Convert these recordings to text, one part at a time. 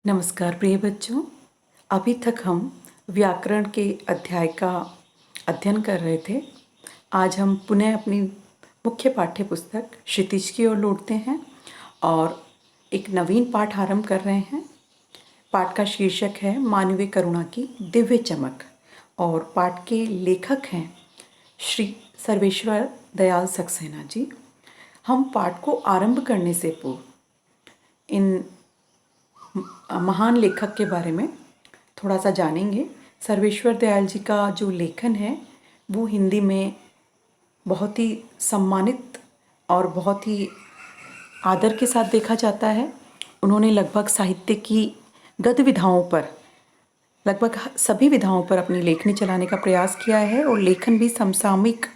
नमस्कार प्रिय बच्चों। अभी तक हम व्याकरण के अध्याय का अध्ययन कर रहे थे। आज हम पुनः अपनी मुख्य पाठ्य पुस्तक क्षितिज की ओर लौटते हैं और एक नवीन पाठ आरंभ कर रहे हैं। पाठ का शीर्षक है मानवीय करुणा की दिव्य चमक और पाठ के लेखक हैं श्री सर्वेश्वर दयाल सक्सेना जी। हम पाठ को आरंभ करने से पूर्व इन महान लेखक के बारे में थोड़ा सा जानेंगे। सर्वेश्वर दयाल जी का जो लेखन है वो हिंदी में बहुत ही सम्मानित और बहुत ही आदर के साथ देखा जाता है। उन्होंने लगभग साहित्य की गद्य विधाओं पर लगभग सभी विधाओं पर अपनी लेखनी चलाने का प्रयास किया है और लेखन भी समसामयिक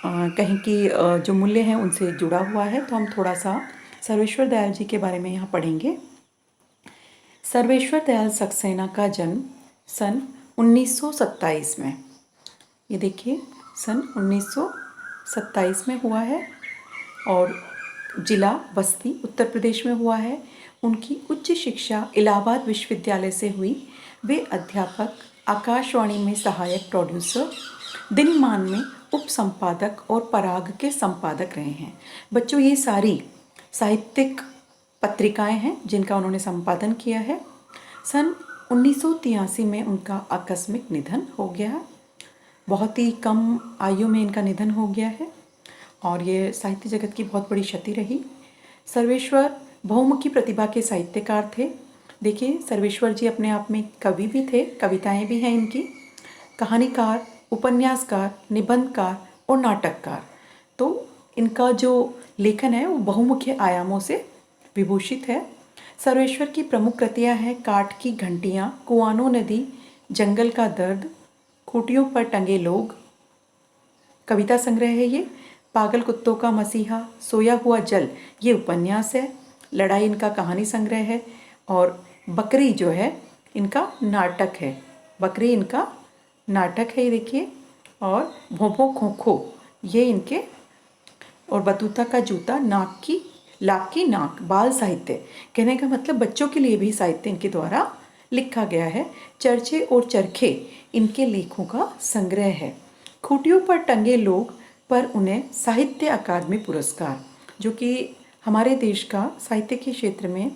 कहीं की जो मूल्य हैं उनसे जुड़ा हुआ है। तो हम थोड़ा सा सर्वेश्वर दयाल जी के बारे में यहाँ पढ़ेंगे। सर्वेश्वर दयाल सक्सेना का जन्म सन 1927 में, ये देखिए सन 1927 में हुआ है और जिला बस्ती उत्तर प्रदेश में हुआ है। उनकी उच्च शिक्षा इलाहाबाद विश्वविद्यालय से हुई। वे अध्यापक, आकाशवाणी में सहायक प्रोड्यूसर, दिनमान में उप संपादक और पराग के संपादक रहे हैं। बच्चों, ये सारी साहित्यिक पत्रिकाएं हैं जिनका उन्होंने संपादन किया है। सन 1983 में उनका आकस्मिक निधन हो गया। बहुत ही कम आयु में इनका निधन हो गया है और ये साहित्य जगत की बहुत बड़ी क्षति रही। सर्वेश्वर बहुमुखी प्रतिभा के साहित्यकार थे। देखिए, सर्वेश्वर जी अपने आप में कवि भी थे, कविताएं भी हैं इनकी, कहानीकार, उपन्यासकार, निबंधकार और नाटककार। तो इनका जो लेखन है वो बहुमुखी आयामों से विभूषित है। सर्वेश्वर की प्रमुख कृतियाँ हैं काठ की घंटियाँ, कुआनो नदी, जंगल का दर्द, खूंटियों पर टंगे लोग, कविता संग्रह है ये, पागल कुत्तों का मसीहा, सोया हुआ जल, ये उपन्यास है, लड़ाई इनका कहानी संग्रह है और बकरी जो है इनका नाटक है। बकरी इनका नाटक है, ये देखिए। और भोंभो खोखो ये इनके, और बतूता का जूता, नाक की लाख की नाक, बाल साहित्य। कहने का मतलब बच्चों के लिए भी साहित्य इनके द्वारा लिखा गया है। चर्चे और चरखे इनके लेखों का संग्रह है। खूंटियों पर टंगे लोग पर उन्हें साहित्य अकादमी पुरस्कार, जो कि हमारे देश का साहित्य के क्षेत्र में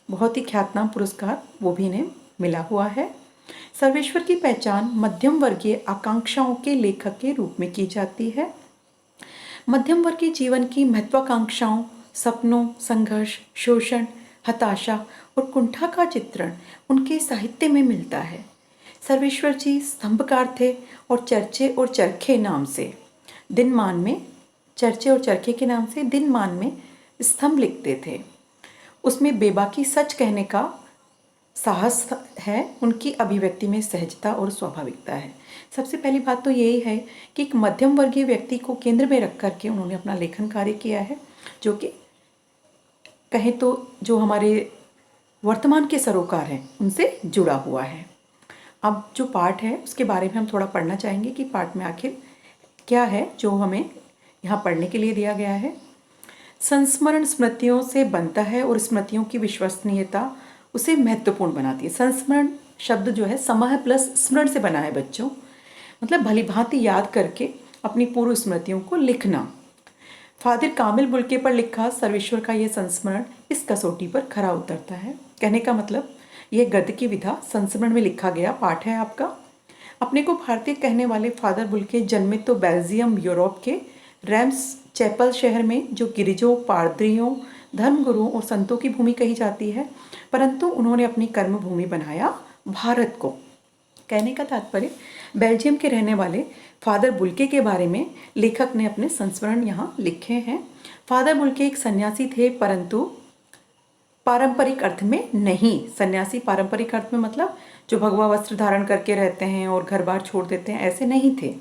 बहुत ही ख्यातनाम पुरस्कार, वो भी इन्हें मिला हुआ है। सर्वेश्वर की पहचान मध्यम वर्गीय आकांक्षाओं के लेखक के रूप में की जाती है। मध्यम वर्गीय जीवन की महत्वाकांक्षाओं, सपनों, संघर्ष, शोषण, हताशा और कुंठा का चित्रण उनके साहित्य में मिलता है। सर्वेश्वर जी स्तंभकार थे और चर्चे और चरखे नाम से दिनमान में, चर्चे और चरखे के नाम से दिनमान में स्तंभ लिखते थे। उसमें बेबाकी सच कहने का साहस है, उनकी अभिव्यक्ति में सहजता और स्वाभाविकता है। सबसे पहली बात तो यही है कि एक मध्यम वर्गीय व्यक्ति को केंद्र में रख करके उन्होंने अपना लेखन कार्य किया है, जो कि कहें तो जो हमारे वर्तमान के सरोकार हैं उनसे जुड़ा हुआ है। अब जो पाठ है उसके बारे में हम थोड़ा पढ़ना चाहेंगे कि पाठ में आखिर क्या है जो हमें यहाँ पढ़ने के लिए दिया गया है। संस्मरण स्मृतियों से बनता है और स्मृतियों की विश्वसनीयता उसे महत्वपूर्ण बनाती है। संस्मरण शब्द जो है समह प्लस स्मरण से बना है बच्चों, मतलब भली भांति याद करके अपनी पूर्व स्मृतियों को लिखना। फादर कामिल बुल्के पर लिखा सर्वेश्वर का यह संस्मरण इस कसौटी पर खरा उतरता है। कहने का मतलब यह गद्य की विधा संस्मरण में लिखा गया पाठ है आपका। अपने को भारतीय कहने वाले फादर बुल्के जन्मे तो बेल्जियम यूरोप के रैम्स चैपल शहर में, जो गिरिजों, पादरियों, धर्मगुरुओं और संतों की भूमि कही जाती है, परंतु उन्होंने अपनी कर्म भूमि बनाया भारत को। कहने का तात्पर्य बेल्जियम के रहने वाले फादर बुल्के के बारे में लेखक ने अपने संस्मरण यहाँ लिखे हैं। फादर बुल्के एक सन्यासी थे, परंतु पारंपरिक अर्थ में नहीं। सन्यासी पारंपरिक अर्थ में मतलब जो भगवा वस्त्र धारण करके रहते हैं और घर बार छोड़ देते हैं, ऐसे नहीं थे।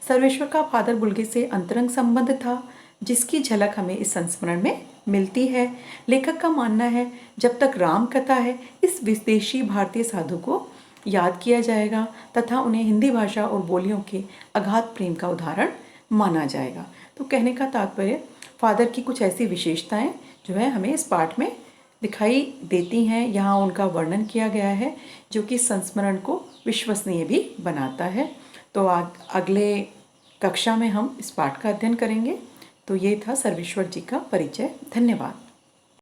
सर्वेश्वर का फादर बुल्के से अंतरंग संबंध था, जिसकी झलक हमें इस संस्मरण में मिलती है। लेखक का मानना है जब तक राम कथा है इस विदेशी भारतीय साधु को याद किया जाएगा तथा उन्हें हिंदी भाषा और बोलियों के अगाध प्रेम का उदाहरण माना जाएगा। तो कहने का तात्पर्य फादर की कुछ ऐसी विशेषताएं जो है हमें इस पाठ में दिखाई देती हैं, यहाँ उनका वर्णन किया गया है, जो कि संस्मरण को विश्वसनीय भी बनाता है। तो अगले कक्षा में हम इस पाठ का अध्ययन करेंगे। तो ये था सर्वेश्वर जी का परिचय। धन्यवाद।